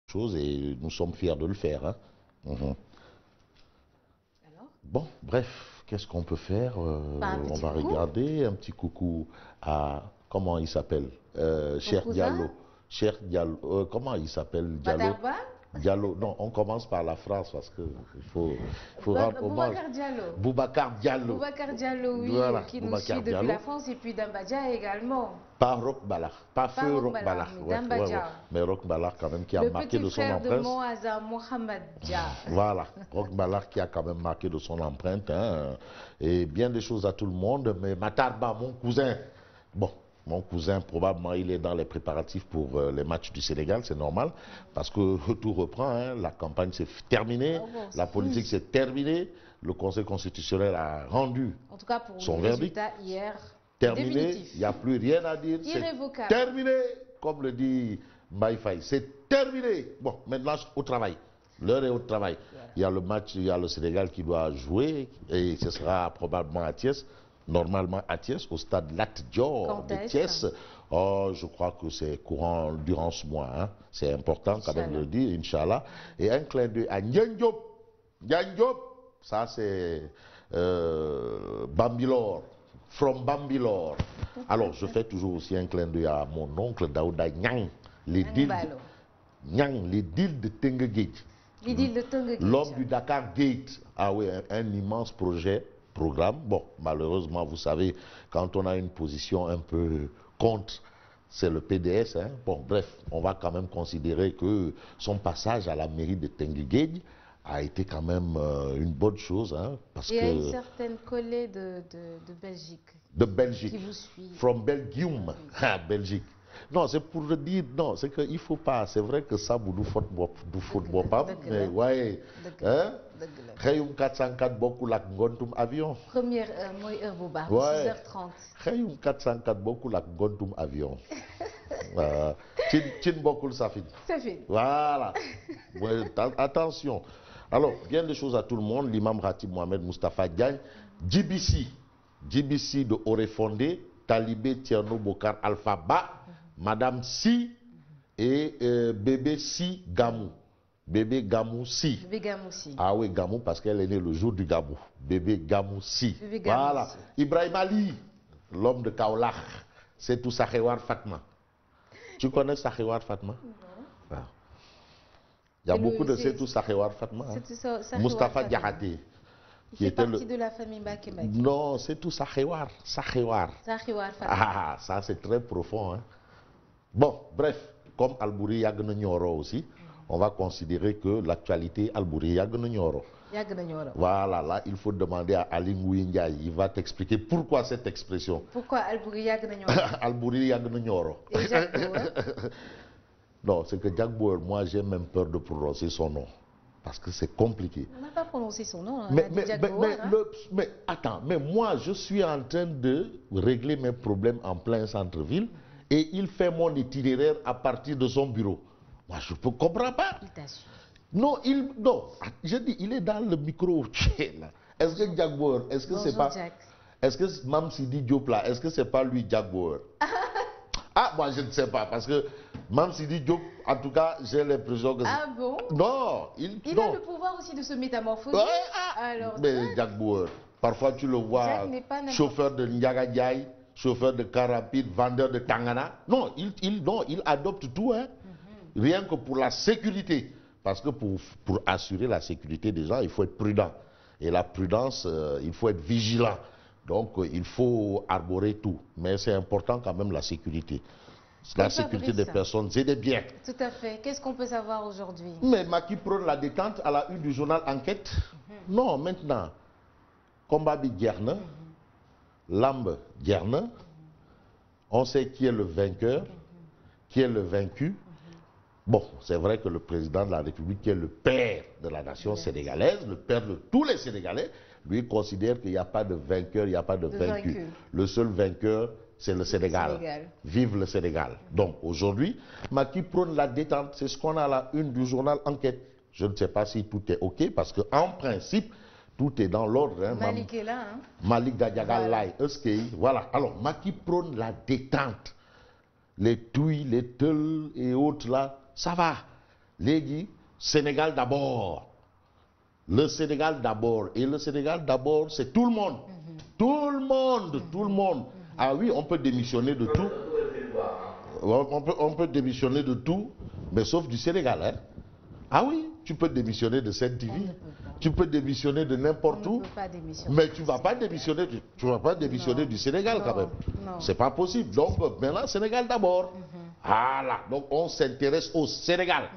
chose et nous sommes fiers de le faire. Hein. Mhm. Bon, bref, qu'est-ce qu'on peut faire? On va regarder un petit coucou à, comment il s'appelle? Cher Diallo. Cher Diallo, comment il s'appelle? Diallo. Diallo, non, on commence par la phrase parce que il faut rendre hommage. Boubacar Diallo. Boubacar Diallo. Boubacar Diallo, oui, voilà, qui Boubacar nous suit depuis Diallo. la France et puis Dambadia également. Pas Roch Balar, pas Feu Roch Balar, mais Roch Balar quand même qui a marqué de son empreinte. Le petit frère de Mohaza Mohamed Dia. Voilà, Roch Balar qui a quand même marqué de son empreinte, hein, et bien des choses à tout le monde, mais Matarba, mon cousin, bon, mon cousin probablement il est dans les préparatifs pour les matchs du Sénégal, c'est normal, parce que tout reprend, hein, la campagne s'est terminée, la politique s'est terminée, le Conseil constitutionnel a rendu en tout cas pour son le verdict. résultat hier. Terminé, il n'y a plus rien à dire. Irrévocable. Terminé, comme le dit Mbaye Faye. C'est terminé. Bon, maintenant au travail. L'heure est au travail. Voilà. Il y a le match, il y a le Sénégal qui doit jouer et ce sera probablement à Thiès, normalement à Thiès, au stade Lat Dior de Thiès. Oh, je crois que c'est courant durant ce mois. Hein. C'est important quand même de le dire, Inch'Allah. Et un clin d'œil à Ndiagne Diop. Ndiagne Diop, ça c'est Bambilor. From Bambilor. Alors, je fais toujours aussi un clin d'œil à mon oncle Daouda Nyang, les deals de Tengue l'homme du Dakar Gate. Ah oui, un immense programme. Bon, malheureusement, vous savez, quand on a une position un peu contre, c'est le PDS. Hein. Bon, bref, on va quand même considérer que son passage à la mairie de Tengue Gate a été quand même une bonne chose. Hein, parce il y a une certaine collée de Belgique. De Belgique. Qui vous suit. From Belgium. Ah, Belgique. Non, c'est pour le dire, non, c'est qu'il ne faut pas. C'est vrai que ça, vous du football pas, mais ouais. Hein? Khayum 404 beaucoup la ngontum avion. Première moi heure bu baax. 6h30. Khayum 404 beaucoup la ngontum avion. Chin bokul safin. Safin. Voilà. Ouais, attention. Alors, bien des choses à tout le monde. L'imam Ratib Mohamed Moustapha Diagne, GBC de Orefondé, Talibé Tierno Bokar Alpha Ba, Madame Si et bébé Si Gamou. Bébé Gamou Si. Bébé Gamou Si. Ah oui, Gamou parce qu'elle est née le jour du Gamou. Bébé Gamou Si. Voilà. Ibrahim Ali, l'homme de Kaolach. C'est tout Sahewar Fatma. Tu connais Sahewar Fatma? Non. Ah. Il y a beaucoup de C'est tout Sahewar Fatma. Hein. Moustapha Diakhaté. Qui fait partie de la famille Mbaké Mbaké. Non, c'est tout Sahewar. Sahewar Fatma. Ah, ça c'est très profond. Hein. Bon, bref, comme Albouri Yagne Nyoro aussi, on va considérer que l'actualité Albouri Yagne Nyoro. Voilà, là, il faut demander à Ali Ngouille Ndiaye. Il va t'expliquer pourquoi cette expression. Pourquoi Albouri Yagne Nyoro? Albouri Yagne Nyoro. Et Jacques Bauer? Non, c'est que Jacques Bauer, moi j'ai même peur de prononcer son nom. Parce que c'est compliqué. On n'a pas prononcé son nom. Mais attends, mais moi je suis en train de régler mes problèmes en plein centre-ville et il fait mon itinéraire à partir de son bureau. Moi je ne comprends pas. Il t'assure. Non, je dis, il est dans le micro. Est-ce que Jacques Bauer, est-ce que c'est pas. Est-ce que Mam Sidi Diop là, est-ce que c'est pas lui Jacques Bauer? Ah, moi je ne sais pas, parce que Mam Sidi Diop, en tout cas, j'ai l'impression que. Ah bon? Non, il a le pouvoir aussi de se métamorphoser. Ouais, alors, mais Jacques Bauer, parfois tu le vois, chauffeur de Ndiaga Ndiaye, chauffeur de car rapide, vendeur de Tangana. Non, il adopte tout, hein. Rien que pour la sécurité. Parce que pour assurer la sécurité des gens, il faut être prudent. Et la prudence, il faut être vigilant. Donc, il faut arborer tout. Mais c'est important quand même la sécurité. La sécurité des personnes et des biens. Tout à fait. Qu'est-ce qu'on peut savoir aujourd'hui? Mais Macky prône la détente à la une du journal Enquête. Non, maintenant, combat Bidjerna, Lambe Djerna, on sait qui est le vainqueur, qui est le vaincu. Bon, c'est vrai que le président de la République, qui est le père de la nation sénégalaise, le père de tous les Sénégalais, lui considère qu'il n'y a pas de vainqueur, il n'y a pas de vaincu. Le seul vainqueur, c'est le Sénégal. Vive le Sénégal. Donc aujourd'hui, Macky prône la détente. C'est ce qu'on a à la une du journal Enquête. Je ne sais pas si tout est OK, parce qu'en principe, tout est dans l'ordre. Hein. Malik est là. Hein. Malik Gadiagalai, voilà. Alors, Macky prône la détente. Les Touilles, les Teuls et autres là, ça va. léegi Sénégal d'abord. Le Sénégal d'abord. Et le Sénégal d'abord, c'est tout le monde. Tout le monde, tout le monde. Ah oui, on peut démissionner de tout. On peut démissionner de tout, mais sauf du Sénégal. Hein? Ah oui, tu peux démissionner de cette TV. Tu peux démissionner de n'importe où. Mais tu ne vas pas démissionner, du Sénégal quand même. C'est pas possible. Donc maintenant, Sénégal d'abord. Voilà. Donc on s'intéresse au Sénégal.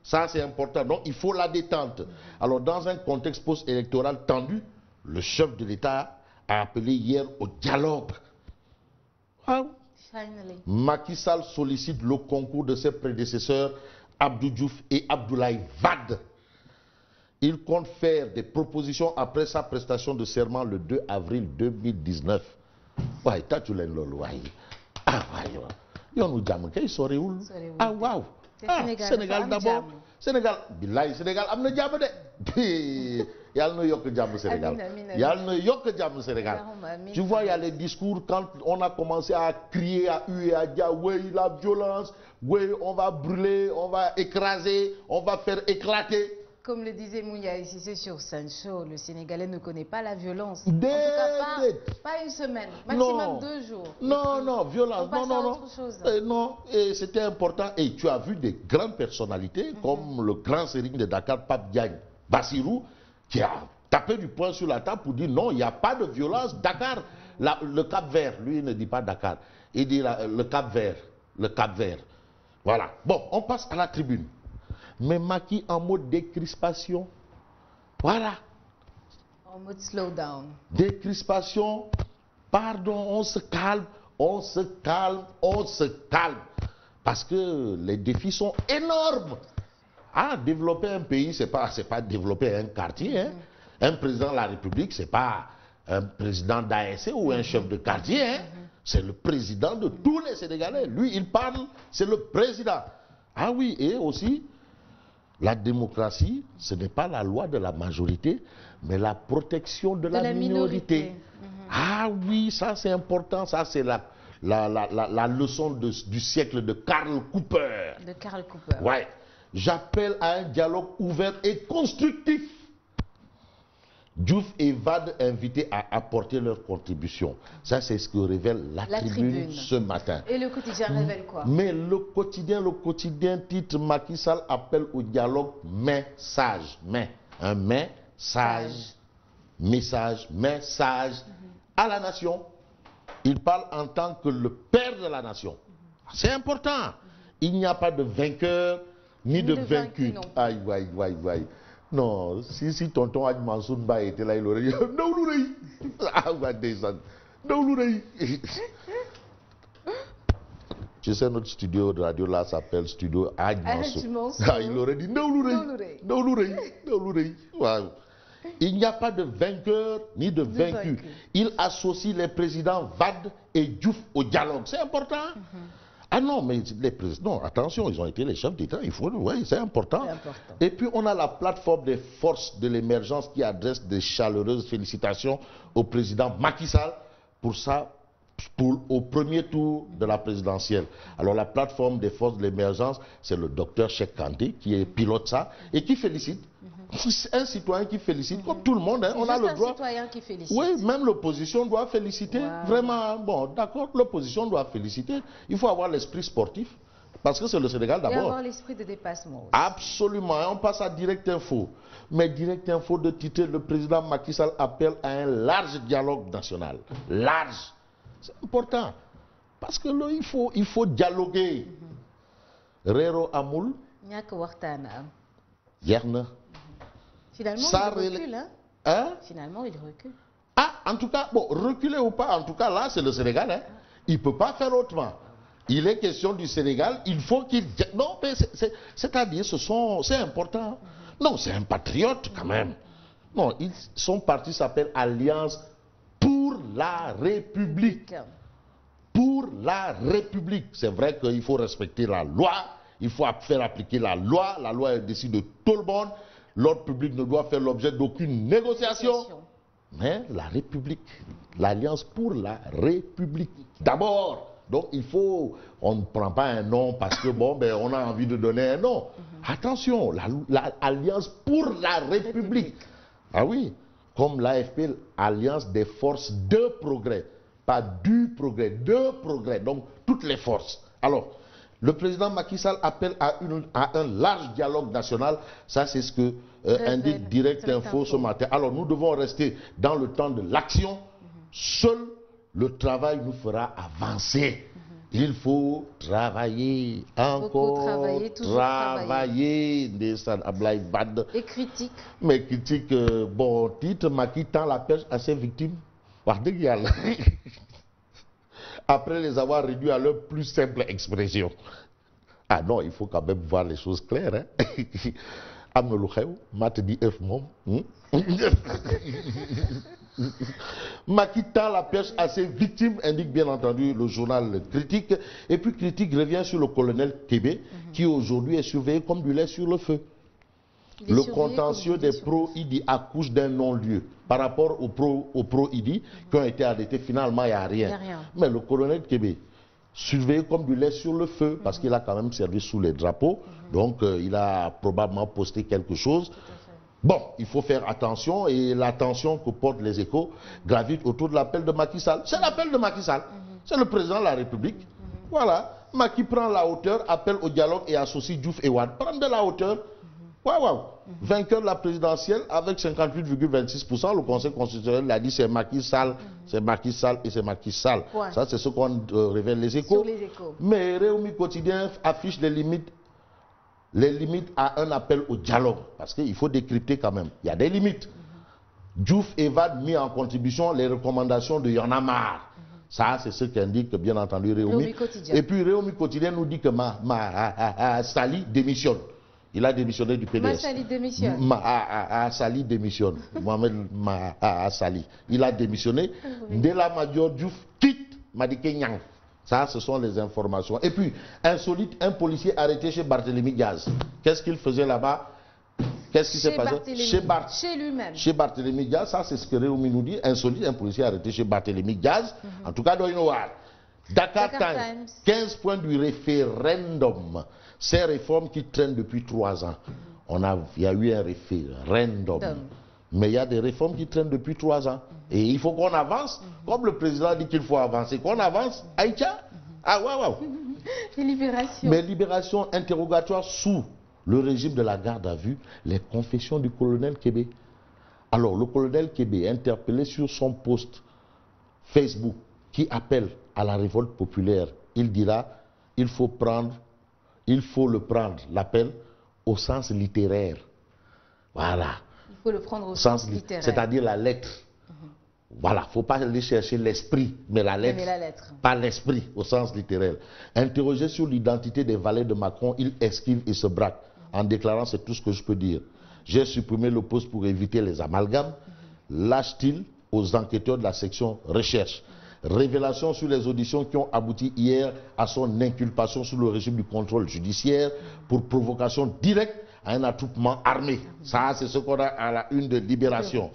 Ça, c'est important. Donc, il faut la détente. Alors, dans un contexte post-électoral tendu, le chef de l'État a appelé hier au dialogue. Ah. Macky Sall sollicite le concours de ses prédécesseurs, Abdou Diouf et Abdoulaye Wade. Il compte faire des propositions après sa prestation de serment le 2 avril 2019. Ouais, t'as tu l'as lolo, ouais. Ah, ouais, yo nous diamons, qu'est-ce soréoul? Ah, waouh. Ah, Sénégal d'abord. Sénégal, billahi, Sénégal, amna diamant de. Yal no yok diamant Sénégal. Yal no yok diamant Sénégal. Tu vois, il y a les discours quand on a commencé à crier, à huer, à dire, oui, la violence, oui, on va brûler, on va écraser, on va faire éclater. Comme le disait Mounia ici, c'est sur Sancho, le Sénégalais ne connaît pas la violence. En tout cas, pas une semaine, maximum 2 jours. Non, violence, non. Non, et c'était important. Et tu as vu des grandes personnalités comme le grand sérigne de Dakar, Pape Diagne Bassirou, qui a tapé du poing sur la table pour dire non, il n'y a pas de violence. Dakar, le Cap-Vert, lui il ne dit pas Dakar, il dit le Cap-Vert. Voilà. Bon, on passe à la tribune. Mais Macky en mode décrispation. Voilà. En mode slow down. Décrispation. Pardon, on se calme. Parce que les défis sont énormes. Ah, développer un pays, c'est pas développer un quartier. Hein. Un président de la République, c'est pas un président d'ASC ou un chef de quartier. Hein. C'est le président de tous les Sénégalais. Lui, il parle, c'est le président. Ah oui, et aussi, la démocratie, ce n'est pas la loi de la majorité, mais la protection de la minorité. Ah oui, ça c'est important. Ça c'est la leçon du siècle de Karl Cooper. Ouais. J'appelle à un dialogue ouvert et constructif. Diouf et Wade invités à apporter leur contribution. Ça, c'est ce que révèle la tribune ce matin. Et le quotidien révèle quoi? Mais le quotidien titre Macky Sall appelle au dialogue message. Un message à la nation. Il parle en tant que le père de la nation. C'est important. Il n'y a pas de vainqueur ni de vaincu. Aïe. Non, si tonton Hadj Mansour Mbaye était là, il aurait dit Tu sais, notre studio de radio là s'appelle Studio Hadj Mansour. Ah, il aurait dit wow. Il n'y a pas de vainqueur ni de vaincu. Il associe les présidents Wade et Diouf au dialogue. C'est important. Ah non, mais les présidents, non, attention, ils ont été les chefs d'État, oui, c'est important. Et puis on a la plateforme des forces de l'émergence qui adresse des chaleureuses félicitations au président Macky Sall au premier tour de la présidentielle. Alors la plateforme des forces de l'émergence, c'est le docteur Cheikh Kanté qui pilote ça et qui félicite. Un citoyen qui félicite, comme tout le monde, hein, on a le droit. Un citoyen qui félicite. Oui, même l'opposition doit féliciter. Wow. Vraiment, bon, d'accord, l'opposition doit féliciter. Il faut avoir l'esprit sportif, parce que c'est le Sénégal d'abord. Et avoir l'esprit de dépassement aussi. Absolument, on passe à Direct Info. Mais Direct Info de titrer, le président Macky Sall appelle à un large dialogue national. Large. C'est important. Parce que là, il faut dialoguer. Rero Amoul. Yerna. Finalement, il recule, hein? Finalement, il recule. Ah, en tout cas, bon, reculer ou pas, en tout cas, là, c'est le Sénégal, hein? Il ne peut pas faire autrement. Il est question du Sénégal, il faut qu'il... Non, mais c'est-à-dire, c'est important. Non, c'est un patriote, quand même. Non, son parti s'appelle Alliance pour la République. Pour la République. C'est vrai qu'il faut respecter la loi, il faut faire appliquer la loi est décide de tout le monde. L'ordre public ne doit faire l'objet d'aucune négociation. Mais la République, l'Alliance pour la République. D'abord, Donc il faut, on ne prend pas un nom parce que bon, ben, on a envie de donner un nom. Attention, l'Alliance pour la République. Ah oui, comme l'AFP, Alliance des forces de progrès. Pas du progrès, de progrès. Donc toutes les forces. Alors, le président Macky Sall appelle à un large dialogue national. Ça, c'est ce que indique Direct Info ce matin. Alors, nous devons rester dans le temps de l'action. Seul le travail nous fera avancer. Il faut travailler, encore travailler. Et critique. Mais critique, bon titre, Macky tend la perche à ses victimes. Après les avoir réduits à leur plus simple expression. Ah non, il faut quand même voir les choses claires. Macky tend la perche à ses victimes, indique bien entendu le journal Critique. Et puis Critique revient sur le colonel Kébé, qui aujourd'hui est surveillé comme du lait sur le feu. Le contentieux des pro-IDI accouche d'un non-lieu. Par rapport aux pro-IDI qui ont été arrêtés, finalement, il n'y a rien. Mais le colonel Kébé, surveillé comme du lait sur le feu, parce qu'il a quand même servi sous les drapeaux, donc il a probablement posté quelque chose. Bon, il faut faire attention, et l'attention que portent les échos gravite autour de l'appel de Macky Sall. C'est l'appel de Macky Sall. C'est le président de la République. Voilà. Macky prend la hauteur, appelle au dialogue et associe Diouf et Wade. Prendre de la hauteur. Waouh. Vainqueur de la présidentielle avec 58,26%, le Conseil constitutionnel l'a dit, c'est Macky Sall, c'est Macky Sall et c'est Macky Sall. Ça, c'est ce qu'on révèle les échos. Mais Réumi Quotidien affiche les limites à un appel au dialogue. Parce qu'il faut décrypter quand même. Il y a des limites. Diouf et Wade mis en contribution les recommandations de Y'en a marre. Ça, c'est ce qu'indique bien entendu Réumi. Et puis Réumi Quotidien nous dit que Sali démissionne. Il a démissionné du PDS. Sali démissionne. Sali démissionne. Mohamed Sali. Il a démissionné. Ndella Madior Diouf quitte Madické Niang. Ça, ce sont les informations. Et puis, insolite, un policier arrêté chez Barthélémy Diaz. Qu'est-ce qu'il faisait là-bas? Qu'est-ce qui s'est passé? Chez lui-même. Chez Barthélémy Diaz, ça c'est ce que Réumi nous dit. Insolite, un policier arrêté chez Barthélémy Diaz. En tout cas, dans une noire. Dakar Times, 15 points du référendum. Ces réformes qui traînent depuis 3 ans. Il y a eu un référendum. Mais il y a des réformes qui traînent depuis 3 ans. Et il faut qu'on avance. Comme le président dit qu'il faut avancer. Qu'on avance. Aïcha. Ah, waouh. Libération. Mais libération interrogatoire sous le régime de la garde à vue. Les confessions du colonel Kébé. Alors, le colonel Kébé, interpellé sur son post Facebook, qui appelle à la révolte populaire, il dira, il faut le prendre, l'appel, au sens littéraire. Voilà. Il faut le prendre au sens littéraire. C'est-à-dire la lettre. Voilà, il ne faut pas aller chercher l'esprit, mais la lettre. Pas l'esprit, au sens littéraire. Interrogé sur l'identité des valets de Macron, il esquive et se braque, en déclarant, c'est tout ce que je peux dire. J'ai supprimé le poste pour éviter les amalgames. Lâche-t-il aux enquêteurs de la section recherche. Révélation sur les auditions qui ont abouti hier à son inculpation sous le régime du contrôle judiciaire pour provocation directe à un attroupement armé. Ça, c'est ce qu'on a à la une de Libération.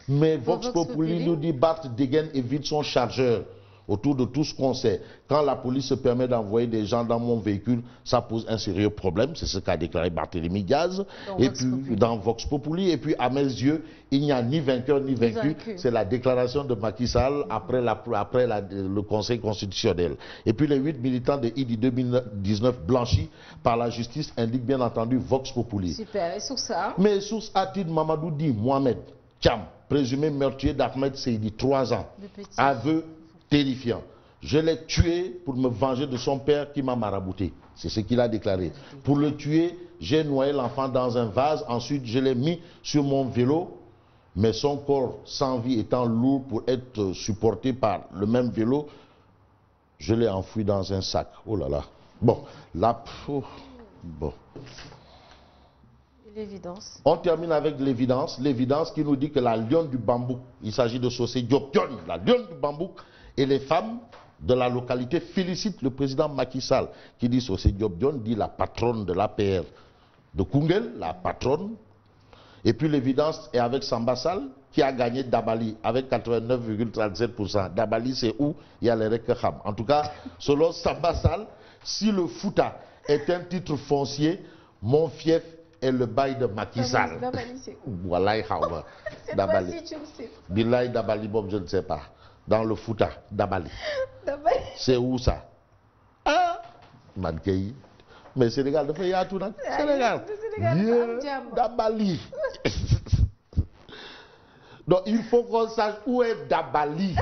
Mais Vox Populi nous dit Bart dégaine et vide son chargeur autour de tout ce qu'on sait. Quand la police se permet d'envoyer des gens dans mon véhicule, ça pose un sérieux problème. C'est ce qu'a déclaré Barthélémy Diaz. Dans Vox Populi. Et puis, à mes yeux, il n'y a ni vainqueur ni vaincu. C'est la déclaration de Macky Sall après le Conseil constitutionnel. Et puis, les 8 militants de IDI 2019 blanchis par la justice indiquent bien entendu Vox Populi. Super. Et source A? Mais source A-t-il Mamadou dit Mohamed Thiam, présumé meurtrier d'Ahmed Seydi, 3 ans. Aveu terrifiant. Je l'ai tué pour me venger de son père qui m'a marabouté. C'est ce qu'il a déclaré. Pour le tuer, j'ai noyé l'enfant dans un vase. Ensuite, je l'ai mis sur mon vélo. Mais son corps sans vie étant lourd pour être supporté par le même vélo, je l'ai enfoui dans un sac. Oh là là. Bon, là... bon. L'évidence. On termine avec l'évidence. L'évidence qui nous dit que la lionne du bambou, il s'agit de Socé Diop Dione, la lionne du bambou, et les femmes de la localité félicitent le président Macky Sall, qui dit Socé Diop Dione, dit la patronne de l'APR de Koungheul, la patronne. Et puis l'évidence est avec Samba Sall, qui a gagné Dabali avec 89,37%. Dabali, c'est où? Il y a les Rekham. En tout cas, selon Samba Sall, si le Fouta est un titre foncier, mon fief est le bail de Macky Sall. Dabali, c'est où? Voilà, Dabali. Cette fois-ci, tu le sais. Billahi Dabali, Bob, je ne sais pas. Dans le Fouta, Dabali. Dabali. C'est où ça? Ah, Mankei. Mais Sénégal, il y a tout dans Sénégal. Dabali. Donc il faut qu'on sache où est Dabali.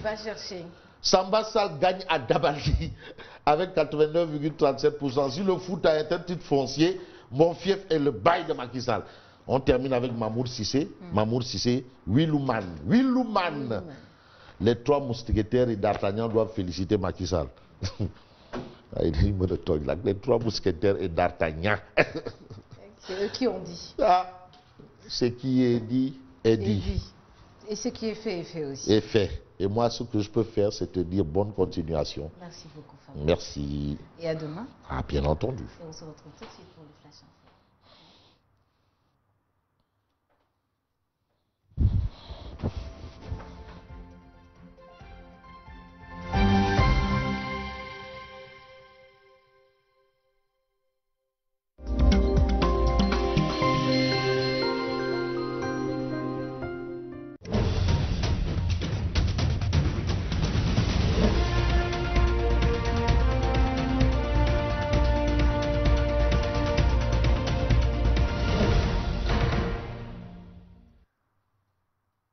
Va chercher. Samba Sall gagne à Dabali avec 89,37%. Si le Fouta est un titre foncier, mon fief est le bail de Macky Sall. On termine avec Mamour Cissé. Mamour Cissé, Wilouman. Wilouman. Les trois mousquetaires et d'Artagnan doivent féliciter Macky Sall. Les trois mousquetaires et d'Artagnan. C'est eux qui ont dit. Ah, ce qui est dit est dit. Et ce qui est fait aussi. Est fait. Et moi, ce que je peux faire, c'est te dire bonne continuation. Merci beaucoup, Fabien. Merci. Et à demain. Ah, bien entendu. Et on se retrouve tout de suite pour le Flash Info.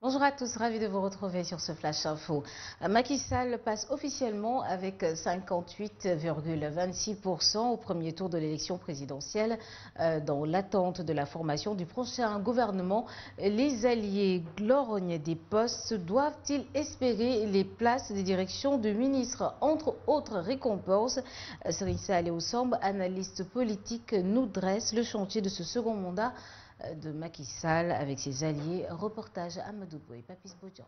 Bonjour à tous, ravi de vous retrouver sur ce Flash Info. Macky Sall passe officiellement avec 58,26% au premier tour de l'élection présidentielle. Dans l'attente de la formation du prochain gouvernement, les alliés glorignent des postes. Doivent-ils espérer les places des directions de ministres, entre autres récompenses? Serissa Aléosamb, analyste politique, nous dresse le chantier de ce second mandat de Macky Sall avec ses alliés. Reportage Amadou Boy, Papis Bodian.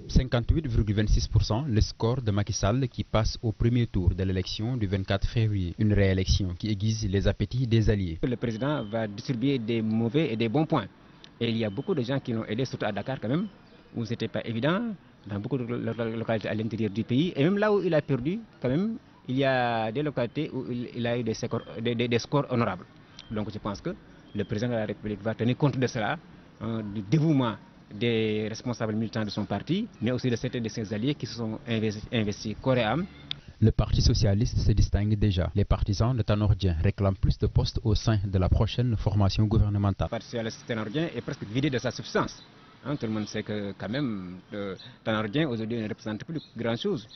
58,26%, le score de Macky Sall qui passe au premier tour de l'élection du 24 février. Une réélection qui aiguise les appétits des alliés. Le président va distribuer des mauvais et des bons points. Et il y a beaucoup de gens qui l'ont aidé, surtout à Dakar quand même, où ce n'était pas évident, dans beaucoup de localités à l'intérieur du pays. Et même là où il a perdu, quand même, il y a des localités où il a eu des scores honorables. Donc je pense que le président de la République va tenir compte de cela, du dévouement des responsables militants de son parti, mais aussi de certains de ses alliés qui se sont investis corps et âme. Le Parti socialiste se distingue déjà. Les partisans de Tanor Dieng réclament plus de postes au sein de la prochaine formation gouvernementale. Le Parti socialiste Tanor Dieng est presque vidé de sa substance. Tout le monde sait que quand même Tanor Dieng aujourd'hui ne représente plus grand chose.